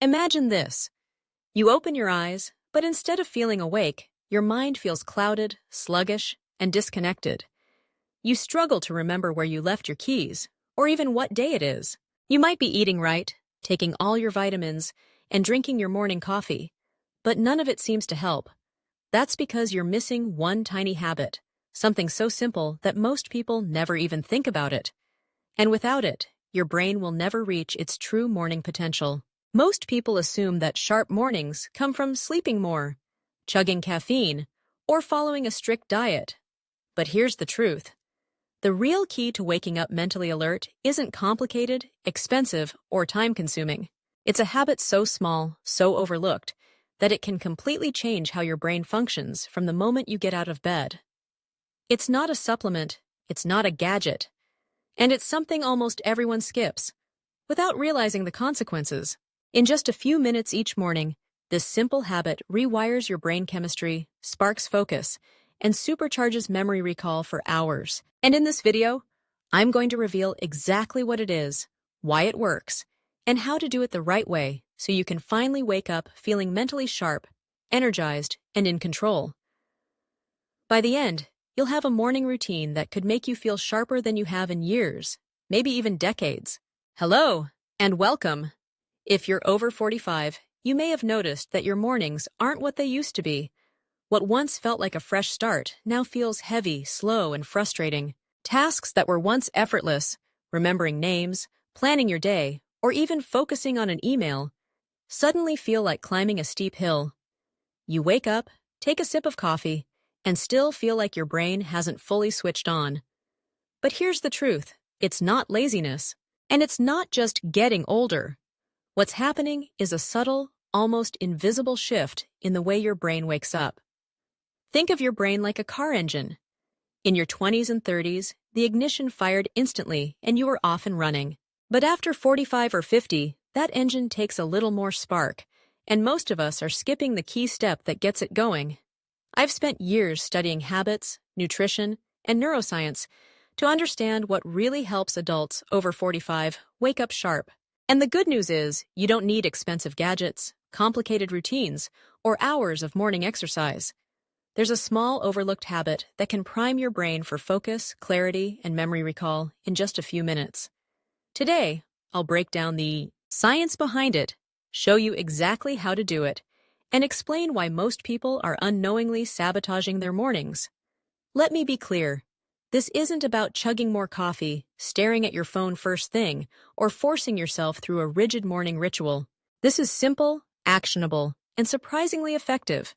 Imagine this. You open your eyes, but instead of feeling awake, your mind feels clouded, sluggish, and disconnected. You struggle to remember where you left your keys, or even what day it is. You might be eating right, taking all your vitamins, and drinking your morning coffee, but none of it seems to help. That's because you're missing one tiny habit, something so simple that most people never even think about it. And without it, your brain will never reach its true morning potential. Most people assume that sharp mornings come from sleeping more, chugging caffeine, or following a strict diet. But here's the truth. The real key to waking up mentally alert isn't complicated, expensive, or time-consuming. It's a habit so small, so overlooked, that it can completely change how your brain functions from the moment you get out of bed. It's not a supplement, it's not a gadget, and it's something almost everyone skips, without realizing the consequences. In just a few minutes each morning, this simple habit rewires your brain chemistry, sparks focus, and supercharges memory recall for hours. And in this video, I'm going to reveal exactly what it is, why it works, and how to do it the right way so you can finally wake up feeling mentally sharp, energized, and in control. By the end, you'll have a morning routine that could make you feel sharper than you have in years, maybe even decades. Hello, and welcome. If you're over 45, you may have noticed that your mornings aren't what they used to be. What once felt like a fresh start now feels heavy, slow, and frustrating. Tasks that were once effortless, remembering names, planning your day, or even focusing on an email, suddenly feel like climbing a steep hill. You wake up, take a sip of coffee, and still feel like your brain hasn't fully switched on. But here's the truth. It's not laziness. And it's not just getting older. What's happening is a subtle, almost invisible shift in the way your brain wakes up. Think of your brain like a car engine. In your 20s and 30s, the ignition fired instantly and you were off and running. But after 45 or 50, that engine takes a little more spark, and most of us are skipping the key step that gets it going. I've spent years studying habits, nutrition, and neuroscience to understand what really helps adults over 45 wake up sharp. And the good news is, you don't need expensive gadgets, complicated routines, or hours of morning exercise. There's a small overlooked habit that can prime your brain for focus, clarity, and memory recall in just a few minutes. Today, I'll break down the science behind it, show you exactly how to do it, and explain why most people are unknowingly sabotaging their mornings. Let me be clear. This isn't about chugging more coffee, staring at your phone first thing, or forcing yourself through a rigid morning ritual. This is simple, actionable, and surprisingly effective.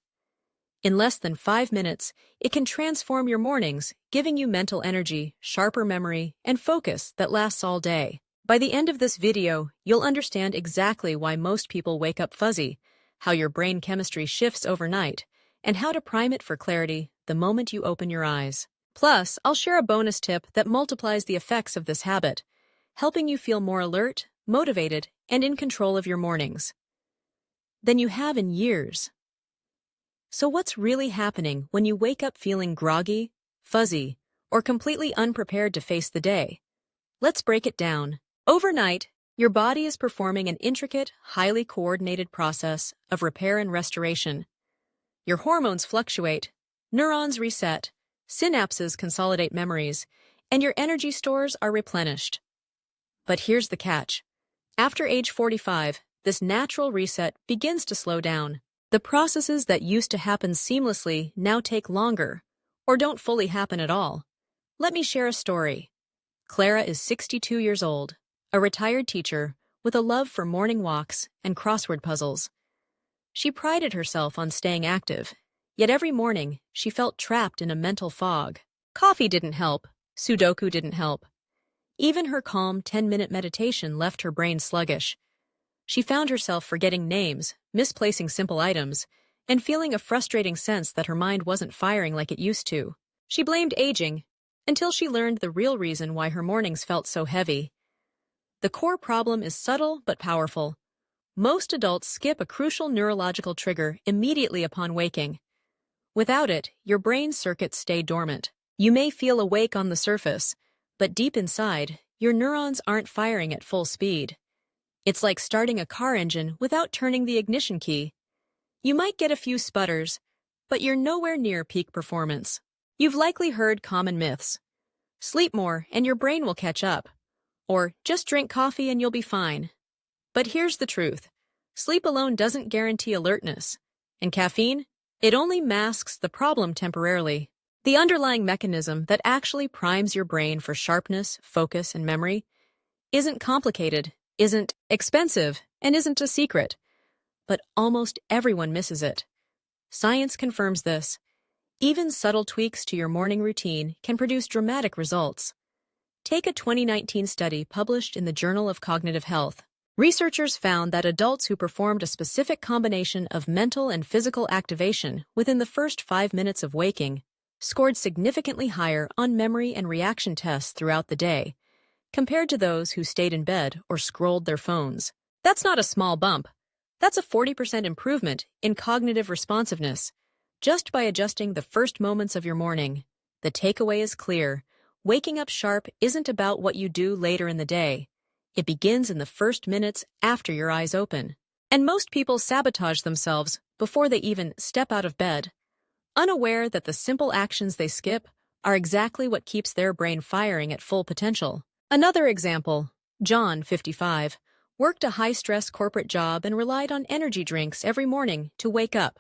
In less than 5 minutes, it can transform your mornings, giving you mental energy, sharper memory, and focus that lasts all day. By the end of this video, you'll understand exactly why most people wake up fuzzy, how your brain chemistry shifts overnight, and how to prime it for clarity the moment you open your eyes. Plus, I'll share a bonus tip that multiplies the effects of this habit, helping you feel more alert, motivated, and in control of your mornings than you have in years. So what's really happening when you wake up feeling groggy, fuzzy, or completely unprepared to face the day? Let's break it down. Overnight, your body is performing an intricate, highly coordinated process of repair and restoration. Your hormones fluctuate, neurons reset, synapses consolidate memories, and your energy stores are replenished. But here's the catch. After age 45, this natural reset begins to slow down. The processes that used to happen seamlessly now take longer, or don't fully happen at all. Let me share a story. Clara is 62 years old, a retired teacher with a love for morning walks and crossword puzzles. She prided herself on staying active, yet every morning she felt trapped in a mental fog. Coffee didn't help, Sudoku didn't help. Even her calm 10-minute meditation left her brain sluggish. She found herself forgetting names, misplacing simple items, and feeling a frustrating sense that her mind wasn't firing like it used to. She blamed aging, until she learned the real reason why her mornings felt so heavy. The core problem is subtle but powerful. Most adults skip a crucial neurological trigger immediately upon waking. Without it, your brain circuits stay dormant. You may feel awake on the surface, but deep inside, your neurons aren't firing at full speed. It's like starting a car engine without turning the ignition key. You might get a few sputters, but you're nowhere near peak performance. You've likely heard common myths. Sleep more and your brain will catch up. Or just drink coffee and you'll be fine. But here's the truth. Sleep alone doesn't guarantee alertness. And caffeine? It only masks the problem temporarily. The underlying mechanism that actually primes your brain for sharpness, focus, and memory isn't complicated, isn't expensive, and isn't a secret. But almost everyone misses it. Science confirms this. Even subtle tweaks to your morning routine can produce dramatic results. Take a 2019 study published in the Journal of Cognitive Health. Researchers found that adults who performed a specific combination of mental and physical activation within the first 5 minutes of waking scored significantly higher on memory and reaction tests throughout the day, compared to those who stayed in bed or scrolled their phones. That's not a small bump. That's a 40% improvement in cognitive responsiveness, just by adjusting the first moments of your morning. The takeaway is clear. Waking up sharp isn't about what you do later in the day. It begins in the first minutes after your eyes open. And most people sabotage themselves before they even step out of bed, unaware that the simple actions they skip are exactly what keeps their brain firing at full potential. Another example, John, 55, worked a high-stress corporate job and relied on energy drinks every morning to wake up.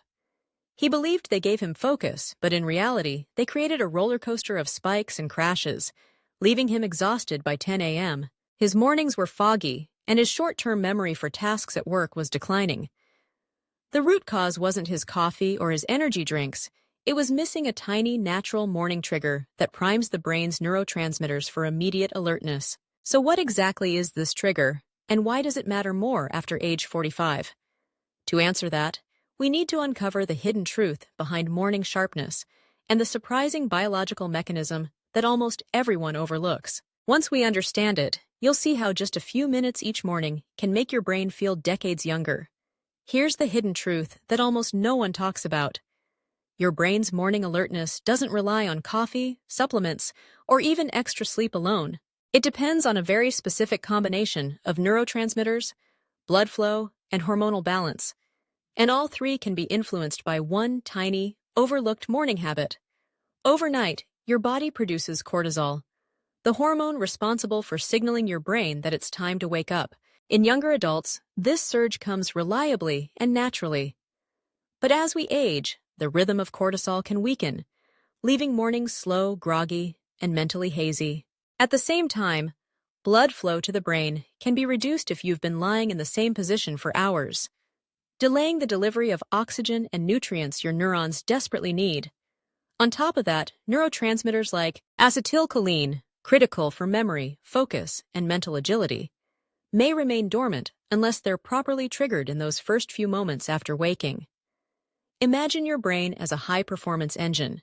He believed they gave him focus, but in reality, they created a roller coaster of spikes and crashes, leaving him exhausted by 10 a.m. His mornings were foggy, and his short-term memory for tasks at work was declining. The root cause wasn't his coffee or his energy drinks. It was missing a tiny, natural morning trigger that primes the brain's neurotransmitters for immediate alertness. So what exactly is this trigger, and why does it matter more after age 45? To answer that, we need to uncover the hidden truth behind morning sharpness and the surprising biological mechanism that almost everyone overlooks. Once we understand it, you'll see how just a few minutes each morning can make your brain feel decades younger. Here's the hidden truth that almost no one talks about. Your brain's morning alertness doesn't rely on coffee, supplements, or even extra sleep alone. It depends on a very specific combination of neurotransmitters, blood flow, and hormonal balance. And all three can be influenced by one tiny, overlooked morning habit. Overnight, your body produces cortisol, the hormone responsible for signaling your brain that it's time to wake up. In younger adults, this surge comes reliably and naturally. But as we age, the rhythm of cortisol can weaken, leaving mornings slow, groggy, and mentally hazy. At the same time, blood flow to the brain can be reduced if you've been lying in the same position for hours, delaying the delivery of oxygen and nutrients your neurons desperately need. On top of that, neurotransmitters like acetylcholine, critical for memory, focus, and mental agility, may remain dormant unless they're properly triggered in those first few moments after waking. Imagine your brain as a high-performance engine.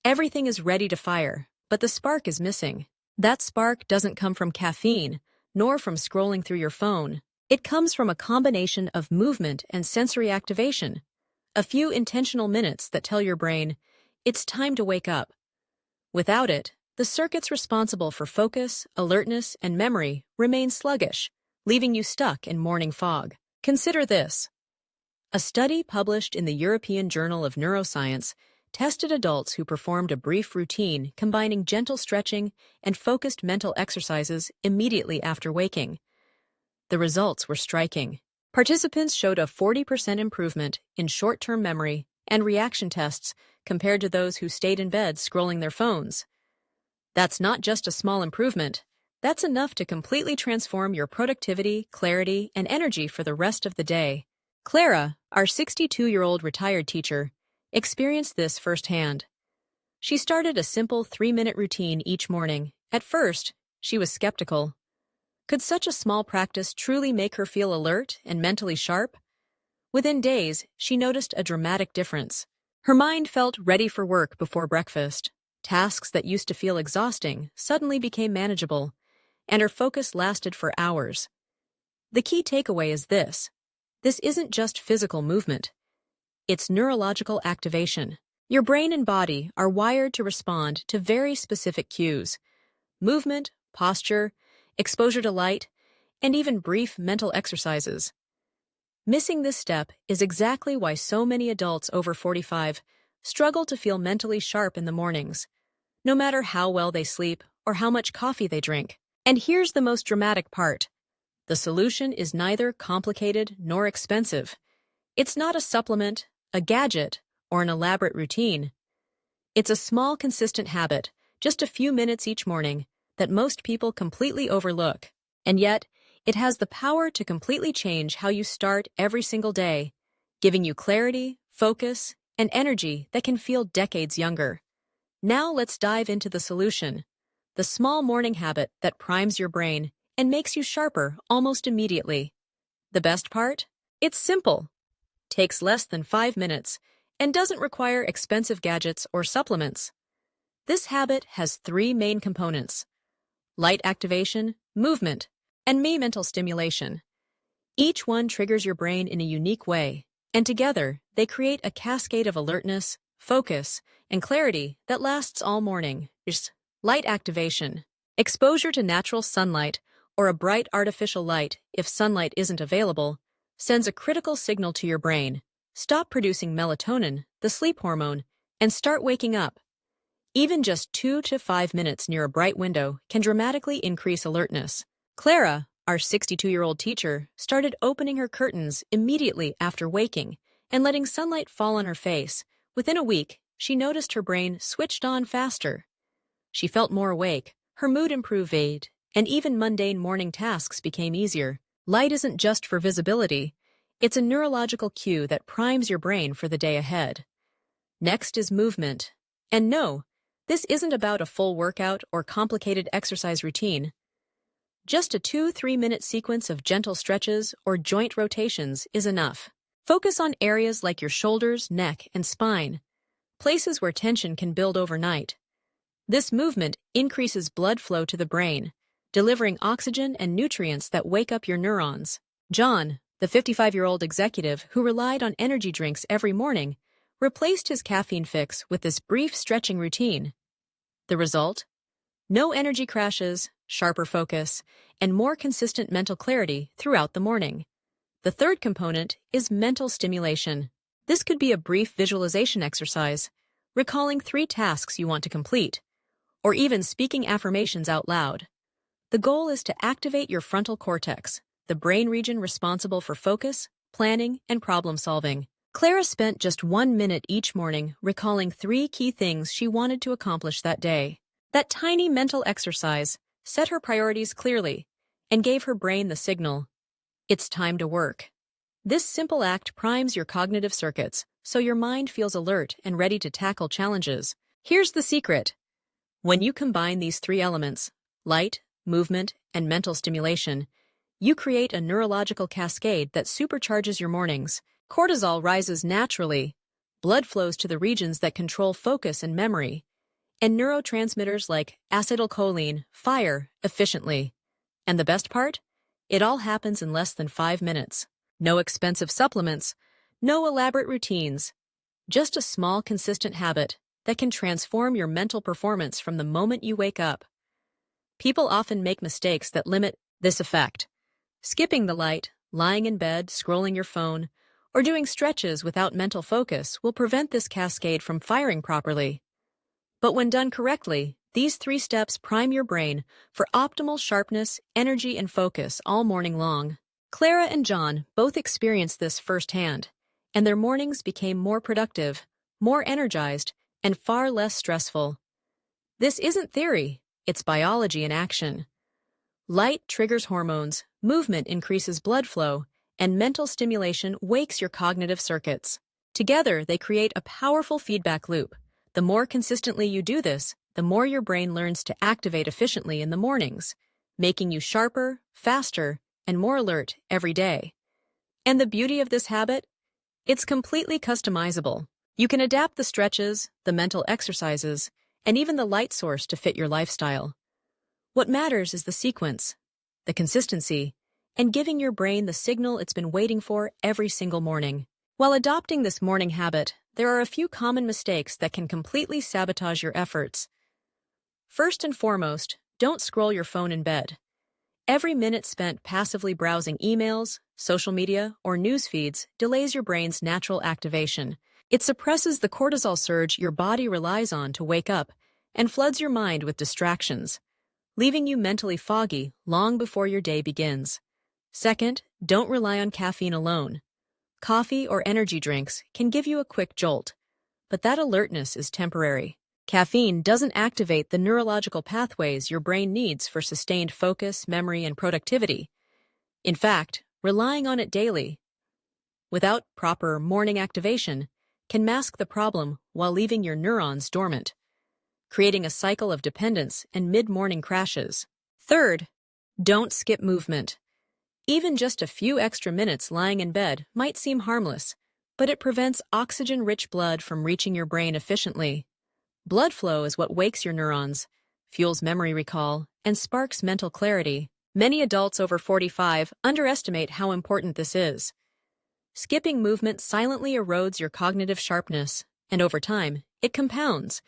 Everything is ready to fire, but the spark is missing. That spark doesn't come from caffeine, nor from scrolling through your phone. It comes from a combination of movement and sensory activation, a few intentional minutes that tell your brain, it's time to wake up. Without it, the circuits responsible for focus, alertness, and memory remain sluggish, leaving you stuck in morning fog. Consider this. A study published in the European Journal of Neuroscience tested adults who performed a brief routine combining gentle stretching and focused mental exercises immediately after waking. The results were striking. Participants showed a 40% improvement in short-term memory and reaction tests compared to those who stayed in bed scrolling their phones. That's not just a small improvement. That's enough to completely transform your productivity, clarity, and energy for the rest of the day. Clara, our 62-year-old retired teacher, experienced this firsthand. She started a simple 3-minute routine each morning. At first, she was skeptical. Could such a small practice truly make her feel alert and mentally sharp? Within days, she noticed a dramatic difference. Her mind felt ready for work before breakfast. Tasks that used to feel exhausting suddenly became manageable, and her focus lasted for hours. The key takeaway is this. This isn't just physical movement. It's neurological activation. Your brain and body are wired to respond to very specific cues. Movement, posture, exposure to light, and even brief mental exercises. Missing this step is exactly why so many adults over 45 struggle to feel mentally sharp in the mornings, no matter how well they sleep or how much coffee they drink. And here's the most dramatic part. The solution is neither complicated nor expensive. It's not a supplement, a gadget, or an elaborate routine. It's a small, consistent habit, just a few minutes each morning, that most people completely overlook. And yet, it has the power to completely change how you start every single day, giving you clarity, focus, and energy that can feel decades younger. Now let's dive into the solution, the small morning habit that primes your brain and makes you sharper almost immediately. The best part? It's simple, takes less than 5 minutes, and doesn't require expensive gadgets or supplements. This habit has 3 main components: light activation, movement, and mental stimulation. Each one triggers your brain in a unique way, and together they create a cascade of alertness, focus, and clarity that lasts all morning. Light activation. Exposure to natural sunlight or a bright artificial light, if sunlight isn't available, sends a critical signal to your brain. Stop producing melatonin, the sleep hormone, and start waking up. Even just 2 to 5 minutes near a bright window can dramatically increase alertness. Clara, our 62-year-old teacher, started opening her curtains immediately after waking and letting sunlight fall on her face. Within a week, she noticed her brain switched on faster. She felt more awake, her mood improved, and even mundane morning tasks became easier. Light isn't just for visibility. It's a neurological cue that primes your brain for the day ahead. Next is movement. And no, this isn't about a full workout or complicated exercise routine. Just a 2-3 minute sequence of gentle stretches or joint rotations is enough. Focus on areas like your shoulders, neck, and spine, places where tension can build overnight. This movement increases blood flow to the brain, delivering oxygen and nutrients that wake up your neurons. John, the 55-year-old executive who relied on energy drinks every morning, replaced his caffeine fix with this brief stretching routine. The result? No energy crashes, sharper focus, and more consistent mental clarity throughout the morning. The third component is mental stimulation. This could be a brief visualization exercise, recalling 3 tasks you want to complete, or even speaking affirmations out loud. The goal is to activate your frontal cortex, the brain region responsible for focus, planning, and problem-solving. Clara spent just 1 minute each morning recalling 3 key things she wanted to accomplish that day. That tiny mental exercise set her priorities clearly and gave her brain the signal, it's time to work. This simple act primes your cognitive circuits so your mind feels alert and ready to tackle challenges. Here's the secret. When you combine these 3 elements, light, movement, and mental stimulation, you create a neurological cascade that supercharges your mornings. Cortisol rises naturally, blood flows to the regions that control focus and memory, and neurotransmitters like acetylcholine fire efficiently. And the best part? It all happens in less than 5 minutes. No expensive supplements, no elaborate routines, just a small, consistent habit that can transform your mental performance from the moment you wake up. People often make mistakes that limit this effect. Skipping the light, lying in bed, scrolling your phone, or doing stretches without mental focus will prevent this cascade from firing properly. But when done correctly, these 3 steps prime your brain for optimal sharpness, energy, and focus all morning long. Clara and John both experienced this firsthand, and their mornings became more productive, more energized, and far less stressful. This isn't theory, it's biology in action. Light triggers hormones, movement increases blood flow, and mental stimulation wakes your cognitive circuits. Together, they create a powerful feedback loop. The more consistently you do this, the more your brain learns to activate efficiently in the mornings, making you sharper, faster, and more alert every day. And the beauty of this habit? It's completely customizable. You can adapt the stretches, the mental exercises, and even the light source to fit your lifestyle. What matters is the sequence, the consistency, and giving your brain the signal it's been waiting for every single morning. While adopting this morning habit, there are a few common mistakes that can completely sabotage your efforts. First and foremost, don't scroll your phone in bed. Every minute spent passively browsing emails, social media, or news feeds delays your brain's natural activation. It suppresses the cortisol surge your body relies on to wake up and floods your mind with distractions, leaving you mentally foggy long before your day begins. Second, don't rely on caffeine alone. Coffee or energy drinks can give you a quick jolt, but that alertness is temporary. Caffeine doesn't activate the neurological pathways your brain needs for sustained focus, memory, and productivity. In fact, relying on it daily, without proper morning activation, can mask the problem while leaving your neurons dormant, creating a cycle of dependence and mid-morning crashes. Third, don't skip movement. Even just a few extra minutes lying in bed might seem harmless, but it prevents oxygen-rich blood from reaching your brain efficiently. Blood flow is what wakes your neurons, fuels memory recall, and sparks mental clarity. Many adults over 45 underestimate how important this is. Skipping movement silently erodes your cognitive sharpness, and over time, it compounds,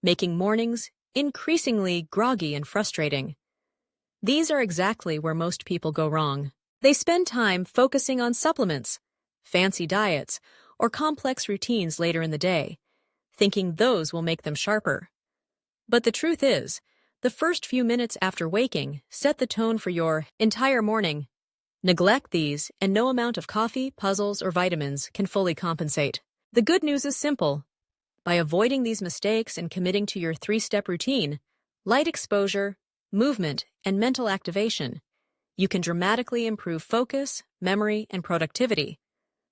making mornings increasingly groggy and frustrating. These are exactly where most people go wrong. They spend time focusing on supplements, fancy diets, or complex routines later in the day, thinking those will make them sharper. But the truth is, the first few minutes after waking set the tone for your entire morning. Neglect these, and no amount of coffee, puzzles, or vitamins can fully compensate. The good news is simple. By avoiding these mistakes and committing to your 3-step routine, light exposure, movement, and mental activation, you can dramatically improve focus, memory, and productivity.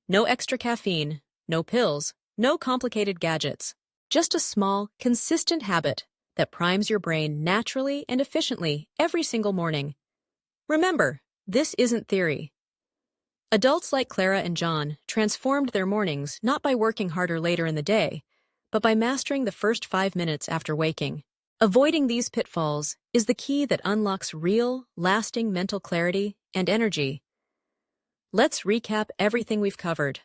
No extra caffeine, no pills, no complicated gadgets. Just a small, consistent habit that primes your brain naturally and efficiently every single morning. Remember, this isn't theory. Adults like Clara and John transformed their mornings not by working harder later in the day, but by mastering the first 5 minutes after waking. Avoiding these pitfalls is the key that unlocks real, lasting mental clarity and energy. Let's recap everything we've covered.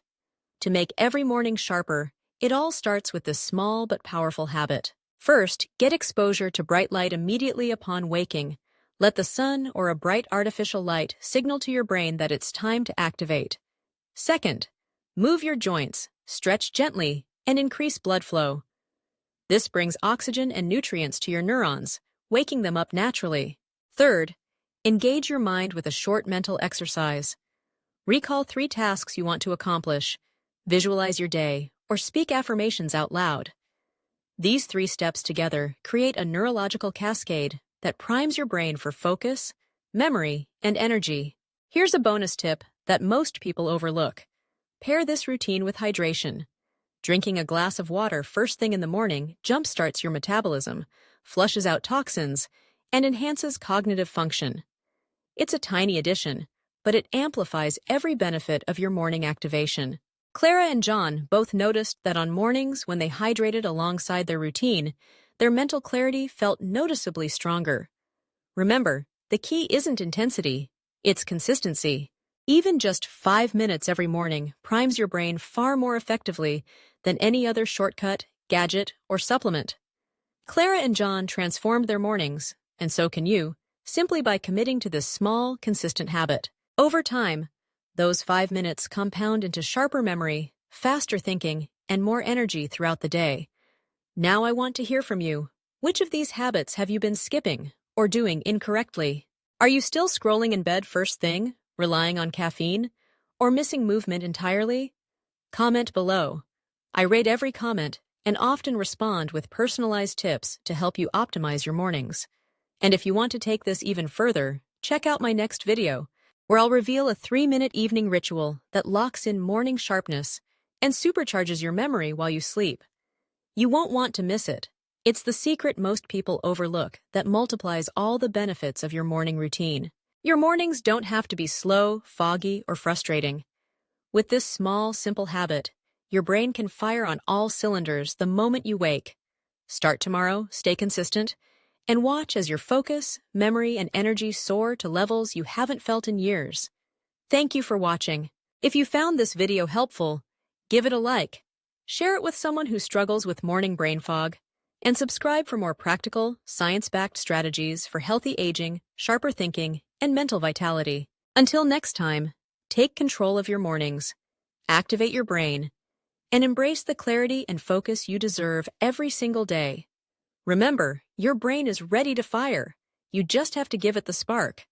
To make every morning sharper, it all starts with this small but powerful habit. First, get exposure to bright light immediately upon waking. Let the sun or a bright artificial light signal to your brain that it's time to activate. Second, move your joints, stretch gently, and increase blood flow. This brings oxygen and nutrients to your neurons, waking them up naturally. Third, engage your mind with a short mental exercise. Recall 3 tasks you want to accomplish, visualize your day, or speak affirmations out loud. These 3 steps together create a neurological cascade that primes your brain for focus, memory, and energy. Here's a bonus tip that most people overlook. Pair this routine with hydration. Drinking a glass of water first thing in the morning jumpstarts your metabolism, flushes out toxins, and enhances cognitive function. It's a tiny addition, but it amplifies every benefit of your morning activation. Clara and John both noticed that on mornings when they hydrated alongside their routine, their mental clarity felt noticeably stronger. Remember, the key isn't intensity, it's consistency. Even just 5 minutes every morning primes your brain far more effectively than any other shortcut, gadget, or supplement. Clara and John transformed their mornings, and so can you, simply by committing to this small, consistent habit. Over time, those 5 minutes compound into sharper memory, faster thinking, and more energy throughout the day. Now I want to hear from you. Which of these habits have you been skipping or doing incorrectly? Are you still scrolling in bed first thing, relying on caffeine, or missing movement entirely? Comment below. I rate every comment and often respond with personalized tips to help you optimize your mornings. And if you want to take this even further, check out my next video, where I'll reveal a 3-minute evening ritual that locks in morning sharpness and supercharges your memory while you sleep. You won't want to miss it. It's the secret most people overlook that multiplies all the benefits of your morning routine. Your mornings don't have to be slow, foggy, or frustrating. With this small, simple habit, your brain can fire on all cylinders the moment you wake. Start tomorrow, stay consistent, and watch as your focus, memory, and energy soar to levels you haven't felt in years. Thank you for watching. If you found this video helpful, give it a like, share it with someone who struggles with morning brain fog, and subscribe for more practical, science-backed strategies for healthy aging, sharper thinking, and mental vitality. Until next time, take control of your mornings, activate your brain, and embrace the clarity and focus you deserve every single day. Remember, your brain is ready to fire. You just have to give it the spark.